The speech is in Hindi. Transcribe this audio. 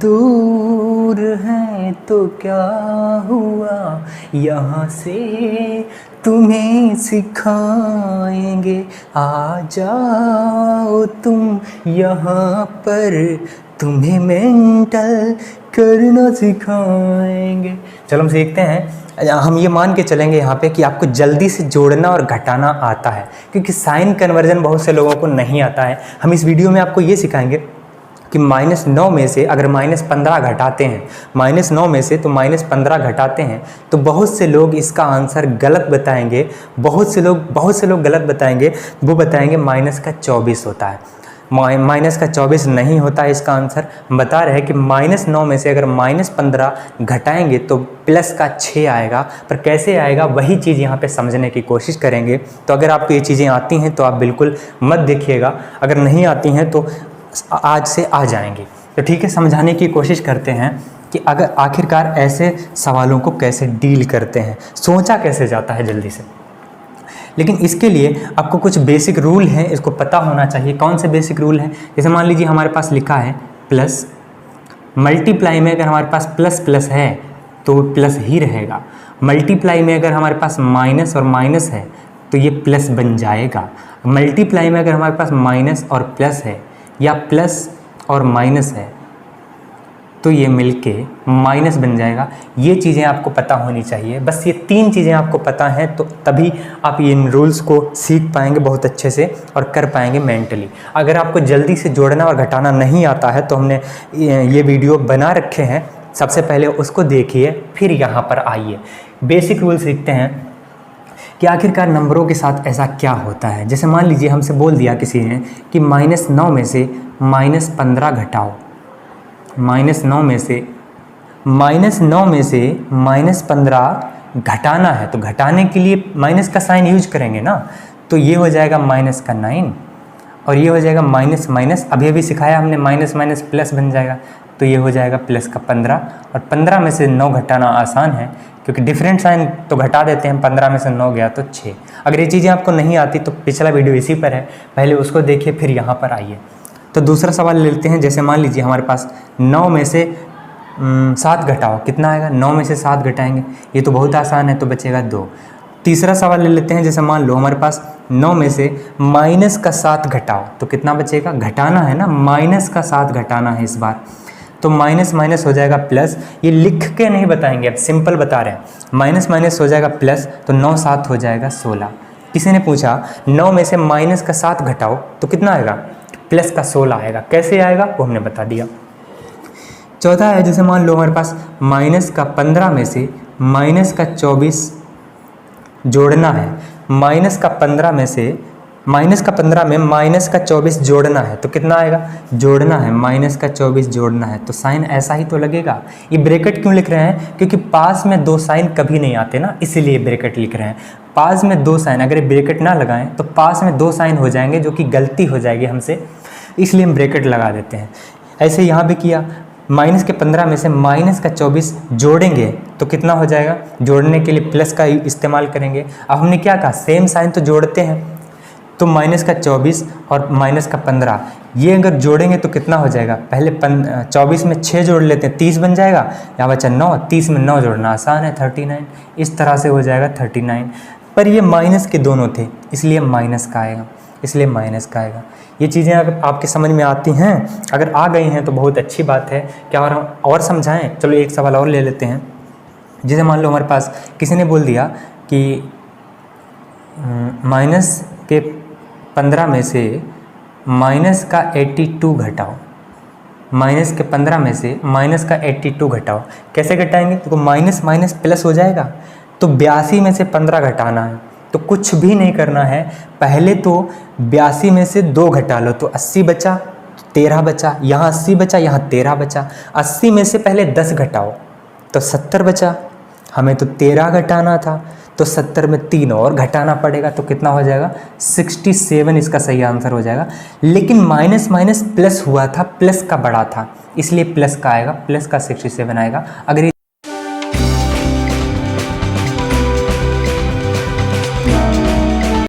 दूर हैं तो क्या हुआ, यहाँ से तुम्हें सिखाएंगे, आ जाओ तुम यहाँ पर, तुम्हें मेंटल करना सिखाएंगे। चलो हम सीखते हैं। हम ये मान के चलेंगे यहाँ पे कि आपको जल्दी से जोड़ना और घटाना आता है, क्योंकि साइन कन्वर्जन बहुत से लोगों को नहीं आता है। हम इस वीडियो में आपको ये सिखाएंगे कि -9 में से अगर -15 घटाते हैं, -9 में से तो -15 घटाते हैं, तो बहुत से लोग इसका आंसर गलत बताएंगे। बहुत से लोग गलत बताएंगे। वो बताएंगे -24 होता है। -24 नहीं होता है इसका आंसर। हम बता रहे हैं कि -9 में से अगर -15 घटाएंगे तो +6 आएगा। पर कैसे आएगा वही चीज़ यहाँ पे समझने की कोशिश करेंगे। तो अगर आपको ये चीज़ें आती हैं तो आप बिल्कुल मत देखिएगा, अगर नहीं आती हैं तो आज से आ जाएंगी। तो ठीक है, समझाने की कोशिश करते हैं कि अगर आखिरकार ऐसे सवालों को कैसे डील करते हैं, सोचा कैसे जाता है जल्दी से। लेकिन इसके लिए आपको कुछ बेसिक रूल हैं, इसको पता होना चाहिए। कौन से बेसिक रूल हैं? जैसे मान लीजिए हमारे पास लिखा है प्लस, मल्टीप्लाई में अगर हमारे पास प्लस प्लस है तो प्लस ही रहेगा। मल्टीप्लाई में अगर हमारे पास माइनस और माइनस है तो ये प्लस बन जाएगा। मल्टीप्लाई में अगर हमारे पास माइनस और प्लस है या प्लस और माइनस है तो ये मिलके माइनस बन जाएगा। ये चीज़ें आपको पता होनी चाहिए। बस ये 3 चीज़ें आपको पता हैं तो तभी आप इन रूल्स को सीख पाएंगे बहुत अच्छे से और कर पाएंगे मेंटली। अगर आपको जल्दी से जोड़ना और घटाना नहीं आता है तो हमने ये वीडियो बना रखे हैं, सबसे पहले उसको देखिए, फिर यहाँ पर आइए। बेसिक रूल सीखते हैं कि आखिरकार नंबरों के साथ ऐसा क्या होता है। जैसे मान लीजिए हमसे बोल दिया किसी ने कि -9 में से -15 घटाओ। -9 में से -15 घटाना है तो घटाने के लिए माइनस का साइन यूज करेंगे ना। तो ये हो जाएगा -9 और ये हो जाएगा माइनस माइनस, अभी सिखाया हमने, माइनस माइनस प्लस बन जाएगा। तो ये हो जाएगा +15 और 15 में से 9 घटाना आसान है क्योंकि डिफरेंट साइन तो घटा देते हैं। 15 में से 9 गया तो 6। अगर ये चीज़ें आपको नहीं आती तो पिछला वीडियो इसी पर है, पहले उसको देखिए फिर यहाँ पर आइए। तो दूसरा सवाल लेते हैं। जैसे मान लीजिए हमारे पास 9 में से 7 घटाओ, कितना आएगा? 9 में से 7 घटाएंगे, ये तो बहुत आसान है, तो बचेगा 2। तीसरा सवाल ले लेते हैं। जैसे मान लो हमारे पास 9 में से -7 घटाओ तो कितना बचेगा? घटाना है ना, -7 घटाना है इस बार, तो माइनस माइनस हो जाएगा प्लस। ये लिख के नहीं बताएंगे, अब सिंपल बता रहे हैं। माइनस माइनस हो जाएगा प्लस, तो 9 7 हो जाएगा 16। किसी ने पूछा 9 में से -7 घटाओ तो कितना आएगा? +16 आएगा। कैसे आएगा वो हमने बता दिया। चौथा है, जैसे मान लो हमारे पास -15 में से -24 जोड़ना है। -15 में से -15 में -24 जोड़ना है तो कितना आएगा? जोड़ना है, -24 जोड़ना है, तो साइन ऐसा ही तो लगेगा। ये ब्रैकेट क्यों लिख रहे हैं? क्योंकि पास में 2 साइन कभी नहीं आते ना, इसीलिए ब्रैकेट लिख रहे हैं। पास में 2 साइन, अगर ब्रैकेट ना लगाएं तो पास में 2 साइन हो जाएंगे, जो कि गलती हो जाएगी हमसे, इसलिए हम ब्रैकेट लगा देते हैं। ऐसे यहाँ भी किया, -15 में से -24 जोड़ेंगे तो कितना हो जाएगा? जोड़ने के लिए प्लस का इस्तेमाल करेंगे। अब हमने क्या कहा? सेम साइन तो जोड़ते हैं, तो -24 और -15 ये अगर जोड़ेंगे तो कितना हो जाएगा? पहले 24 में 6 जोड़ लेते हैं, 30 बन जाएगा। यहाँ बचा 9, 30 में 9 जोड़ना आसान है, 39। इस तरह से हो जाएगा 39। पर ये माइनस के दोनों थे, इसलिए माइनस का आएगा, ये चीज़ें अगर आपके समझ में आती हैं, अगर आ गई हैं तो बहुत अच्छी बात है। क्या और समझाएं? चलो एक सवाल और ले लेते हैं। जैसे मान लो हमारे पास किसी ने बोल दिया कि -15 में से -82 घटाओ। -15 में से -82 घटाओ, कैसे घटाएंगे? तो माइनस माइनस प्लस हो जाएगा, तो 82 में से 15 घटाना है। तो कुछ भी नहीं करना है, पहले तो 82 में से 2 घटा लो तो 80 बचा, 13 बचा, यहाँ 80 बचा, यहाँ 13 बचा। 80 में से पहले 10 घटाओ तो 70 बचा, हमें तो 13 घटाना था, तो 70 में 3 और घटाना पड़ेगा, तो कितना हो जाएगा? 67 इसका सही आंसर हो जाएगा। लेकिन माइनस माइनस प्लस हुआ था, प्लस का बड़ा था, इसलिए प्लस का आएगा, प्लस का 67 आएगा। अगर